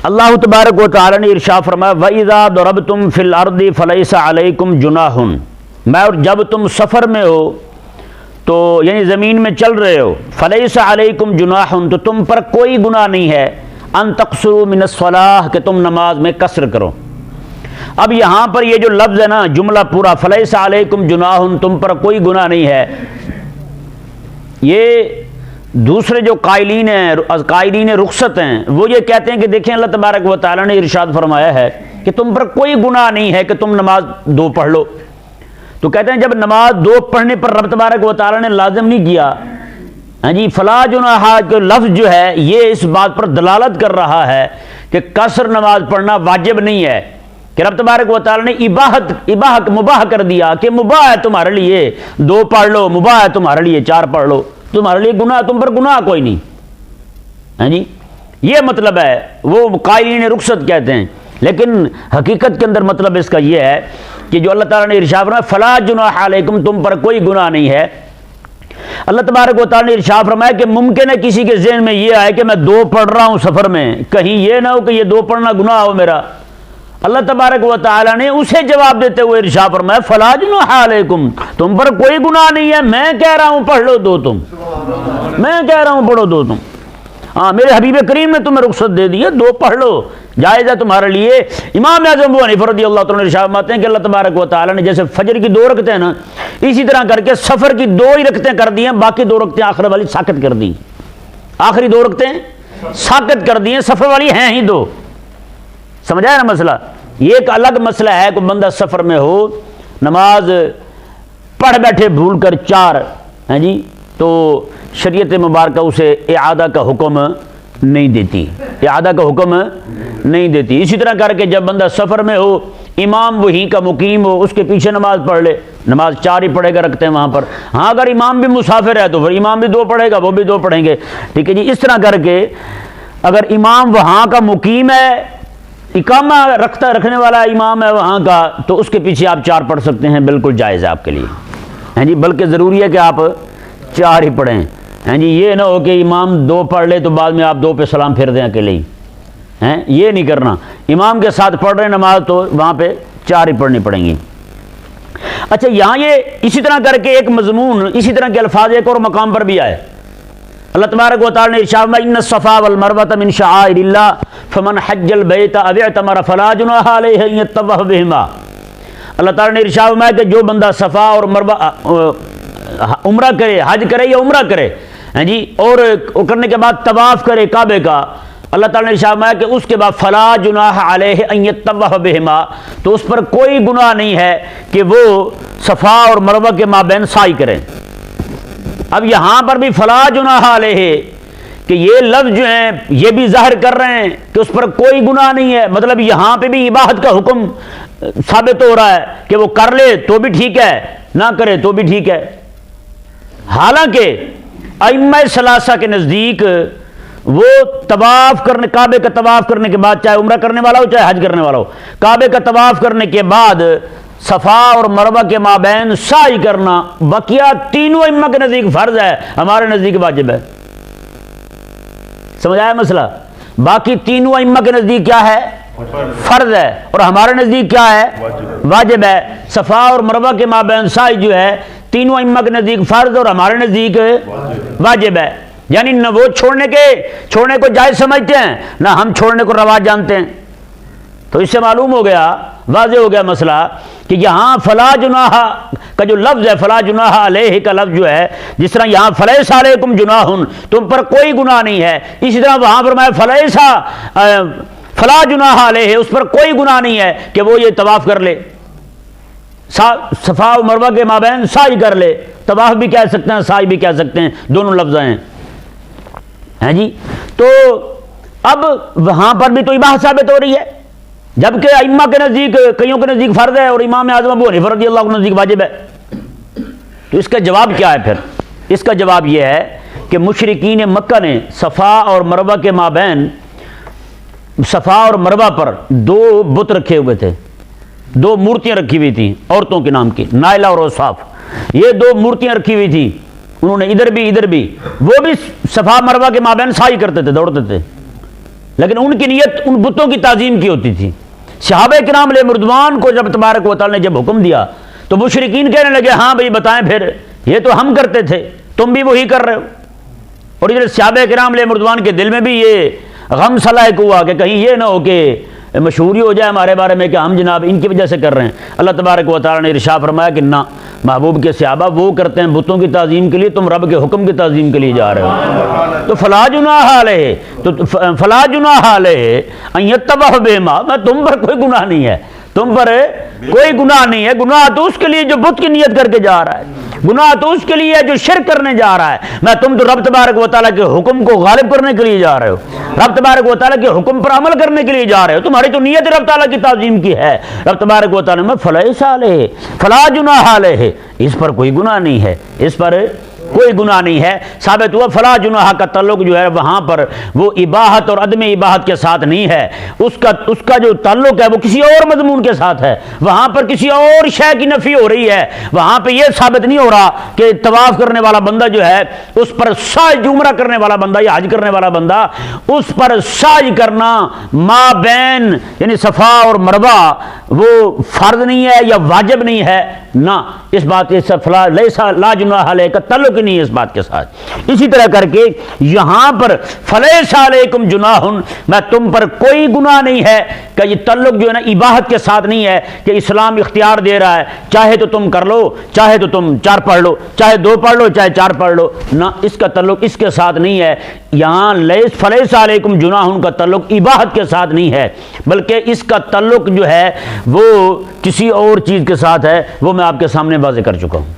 اللہ تبارک و تعالی نے ارشاد فرمایا وَإِذَا ضَرَبْتُمْ فِي الْأَرْضِ فَلَيْسَ عَلَيْكُمْ جُنَاحٌ، میں اور جب تم سفر میں ہو تو یعنی زمین میں چل رہے ہو، فَلَيْسَ عَلَيْكُمْ جُنَاحٌ تو تم پر کوئی گناہ نہیں ہے، أَن تَقْصُرُوا مِنَ الصَّلَاةِ کہ تم نماز میں قصر کرو۔ اب یہاں پر یہ جو لفظ ہے نا، جملہ پورا فَلَيْسَ عَلَيْكُمْ جُنَاحٌ تم پر کوئی گناہ نہیں ہے، یہ دوسرے جو قائلین رخصت ہیں وہ یہ کہتے ہیں کہ دیکھیں اللہ تبارک و تعالیٰ نے ارشاد فرمایا ہے کہ تم پر کوئی گناہ نہیں ہے کہ تم نماز دو پڑھ لو، تو کہتے ہیں جب نماز دو پڑھنے پر رب تبارک و تعالیٰ نے لازم نہیں کیا، ہاں جی فلا جناح کے لفظ جو ہے یہ اس بات پر دلالت کر رہا ہے کہ قصر نماز پڑھنا واجب نہیں ہے، کہ رب تبارک و تعالیٰ نے مباح کر دیا کہ مباح ہے تمہارے لیے دو پڑھ لو، مباح ہے تمہارے لیے چار پڑھ لو، تمہارے لیے گناہ، تم پر گناہ کوئی نہیں، ہاں جی یہ مطلب ہے، وہ قائلین رخصت کہتے ہیں، لیکن حقیقت کے اندر مطلب اس کا یہ ہے کہ جو اللہ تعالیٰ نے ارشاد فرمایا فلا جناح علیکم تم پر کوئی گناہ نہیں ہے، اللہ تبارک و تعالیٰ نے ارشاد فرمایا کہ ممکن ہے کسی کے ذہن میں یہ آئے کہ میں دو پڑھ رہا ہوں سفر میں، کہیں یہ نہ ہو کہ یہ دو پڑھنا گناہ ہو میرا، اللہ تبارک و تعالیٰ نے اسے جواب دیتے ہوئے ارشاد فرمایا فلا جناح علیکم تم پر کوئی گناہ نہیں ہے، میں کہہ رہا ہوں پڑھ لو دو تم، میں کہہ رہا ہوں پڑھو دو تم، ہاں میرے حبیب کریم نے تمہیں رخصت دے دی ہے، دو پڑھ لو جائز ہے تمہارے لیے۔ امام اعظم ابو حنیفہ رضی اللہ تعالیٰ نے ارشاد فرماتے ہیں کہ اللہ تبارک و تعالیٰ نے جیسے فجر کی دو رکعتیں نا اسی طرح کر کے سفر کی دو ہی رکعتیں کر دی ہیں، باقی دو رکعتیں آخر والی ساقط کر دی، آخری دو رکعتیں ساقط کر دی ہیں، سفر والی ہیں ہی دو، سمجھا ہے نا مسئلہ؟ یہ ایک الگ مسئلہ ہے کہ بندہ سفر میں ہو نماز پڑھ بیٹھے بھول کر چار، ہیں جی تو شریعت مبارکہ اسے اعادہ کا حکم نہیں دیتی، اعادہ کا حکم نہیں دیتی۔ اسی طرح کر کے جب بندہ سفر میں ہو امام وہیں کا مقیم ہو اس کے پیچھے نماز پڑھ لے، نماز چار ہی پڑھے گا رکھتے ہیں وہاں پر، ہاں اگر امام بھی مسافر ہے تو پھر امام بھی دو پڑھے گا وہ بھی دو پڑھیں گے، ٹھیک ہے جی۔ اس طرح کر کے اگر امام وہاں کا مقیم ہے، اقامہ رکھنے والا امام ہے وہاں کا، تو اس کے پیچھے آپ چار پڑھ سکتے ہیں، بالکل جائز ہے آپ کے لیے، ہیں جی بلکہ ضروری ہے کہ آپ چار ہی پڑھیں، ہیں جی یہ نہ ہو کہ امام دو پڑھ لے تو بعد میں آپ دو پہ سلام پھیر دیں اکیلے ہی، ہیں یہ نہیں کرنا، امام کے ساتھ پڑھ رہے نماز تو وہاں پہ چار ہی پڑھنی پڑیں گی۔ اچھا یہاں یہ اسی طرح کر کے ایک مضمون، اسی طرح کے الفاظ ایک اور مقام پر بھی آئے، اللہ تبارک و تعالی نے ارشاد فرمایا ان الصفا والمروۃ من شعائر اللہ فمن حج البیت او اعتمر فلا جناح علیہ ان یطوف بہما، اللہ تعالی نے ارشاد فرمایا کہ جو بندہ صفا اور مروہ عمرہ کرے، حج کرے یا عمرہ کرے، ہیں جی اور کرنے کے بعد طواف کرے کعبے کا، اللہ تعالی نے ارشاد فرمایا کہ اس کے بعد فلا جناح علیہ ان یطوف بہما، تو اس پر کوئی گناہ نہیں ہے کہ وہ صفا اور مروہ کے مابین سعی کرے۔ اب یہاں پر بھی فلا جناح علیہ کہ یہ لفظ جو ہیں یہ بھی ظاہر کر رہے ہیں کہ اس پر کوئی گناہ نہیں ہے، مطلب یہاں پہ بھی اباحت کا حکم ثابت ہو رہا ہے کہ وہ کر لے تو بھی ٹھیک ہے، نہ کرے تو بھی ٹھیک ہے۔ حالانکہ ائمہ ثلاثہ کے نزدیک وہ طواف کرنے، کعبے کا طواف کرنے کے بعد چاہے عمرہ کرنے والا ہو چاہے حج کرنے والا ہو، کعبے کا طواف کرنے کے بعد صفا اور مروہ کے مابین سعی کرنا بقیہ تینوں ائمہ کے نزدیک فرض ہے، ہمارے نزدیک واجب ہے، سمجھ آیا مسئلہ؟ باقی تینوں ائمہ کے نزدیک کیا ہے؟ فرض ہے، اور ہمارے نزدیک کیا ہے؟ واجب ہے۔ صفا اور مروہ کے مابین سعی جو ہے تینوں ائمہ کے نزدیک فرض اور ہمارے نزدیک واجب ہے، یعنی نہ وہ چھوڑنے کو جائز سمجھتے ہیں نہ ہم چھوڑنے کو روا جانتے ہیں۔ تو اس سے معلوم ہو گیا، واضح ہو گیا مسئلہ کہ یہاں فلا جناح کا جو لفظ ہے، فلا جناح علیہ کا لفظ جو ہے، جس طرح یہاں فلیس علیکم جناح تم پر کوئی گناہ نہیں ہے، اسی طرح وہاں فرمایا فلا جناح علیہ اس پر کوئی گناہ نہیں ہے کہ وہ یہ طواف کر لے، صفا و مروہ کے مابین سعی کر لے، طواف بھی کہہ سکتے ہیں سعی بھی کہہ سکتے ہیں، دونوں لفظ ہیں جی۔ تو اب وہاں پر بھی تو اباحت ثابت ہو رہی ہے، جبکہ ائمہ کے نزدیک، کئیوں کے نزدیک فرض ہے اور امام اعظم ابو حنیفہ رضی اللہ عنہ کے نزدیک واجب ہے۔ تو اس کا جواب کیا ہے پھر؟ اس کا جواب یہ ہے کہ مشرکین مکہ نے صفا اور مروہ کے مابین، صفا اور مروہ پر دو بت رکھے ہوئے تھے، دو مورتیاں رکھی ہوئی تھیں عورتوں کے نام کی، نائلہ اور اوصاف، یہ دو مورتیاں رکھی ہوئی تھیں، انہوں نے ادھر بھی وہ بھی صفا مروہ کے مابین سعی کرتے تھے، دوڑتے تھے، لیکن ان کی نیت ان بتوں کی تعظیم کی ہوتی تھی۔ صحابہ کرام علیہ مردوان کو جب تبارک و تعالیٰ نے جب حکم دیا تو مشرکین کہنے لگے ہاں بھئی بتائیں پھر، یہ تو ہم کرتے تھے، تم بھی وہی کر رہے ہو۔ اور ادھر صحابہ کرام علیہ مردوان کے دل میں بھی یہ غم سلاحق ہوا کہ کہیں یہ نہ ہو کہ مشہوری ہو جائے ہمارے بارے میں کہ ہم جناب ان کی وجہ سے کر رہے ہیں۔ اللہ تبارک و تعالیٰ نے ارشاد فرمایا کہ نہ، محبوب کے صحابہ وہ کرتے ہیں بتوں کی تعظیم کے لیے، تم رب کے حکم کی تعظیم کے لیے جا رہے ہو۔ تو فلا جناح علیہ ان یتبع بہما، میں تم پر کوئی گناہ نہیں ہے، تم پر کوئی گناہ نہیں ہے۔ گناہ تو اس کے لیے جو بت کی نیت کر کے جا رہا ہے، گناہ تو اس کے لیے ہے جو شرک کرنے جا رہا ہے۔ میں تم تو رب تبارک و تعالیٰ کے حکم کو غالب کرنے کے لیے جا رہے ہو، رب تبارک و تعالیٰ کے حکم پر عمل کرنے کے لیے جا رہے ہو، تمہاری تو نیت رب تعالیٰ کی تعظیم کی ہے۔ رب تبارک و تعالیٰ میں فلا جناح علیہ، اس پر کوئی گناہ نہیں ہے، اس پر کوئی گناہ نہیں ہے۔ ثابت ہوا فلا جناح کا تعلق جو ہے وہاں پر وہ اباحت اور عدم اباحت کے ساتھ نہیں ہے، اس کا جو تعلق ہے وہ کسی اور مضمون کے ساتھ ہے، وہاں پر کسی اور شے کی نفی ہو رہی ہے۔ وہاں پہ یہ ثابت نہیں ہو رہا کہ طواف کرنے والا بندہ جو ہے اس پر سعی، عمرہ کرنے والا بندہ یا حج کرنے والا بندہ، اس پر سعی کرنا ما بین یعنی صفا اور مروہ وہ فرض نہیں ہے یا واجب نہیں ہے، نہ، اس بات لا جناح علیہ کا تعلق نہیں ہے اس بات کے ساتھ۔ اسی طرح کر کے یہاں پر فلیس علیکم جناح، میں تم پر کوئی گناہ نہیں ہے، کہ یہ تعلق جو ہے نا اباحت کے ساتھ نہیں ہے کہ اسلام اختیار دے رہا ہے چاہے تو تم کر لو، چاہے تو تم 4 پڑھ لو، چاہے 2 پڑھ لو، چاہے 4 پڑھ لو، نہ، اس کا تعلق اس کے ساتھ نہیں ہے۔ یہاں فلیس علیکم جناح کا تعلق اباحت کے ساتھ نہیں ہے، بلکہ اس کا تعلق جو ہے وہ کسی اور چیز کے ساتھ ہے، وہ میں آپ کے سامنے واضح کر چکا ہوں۔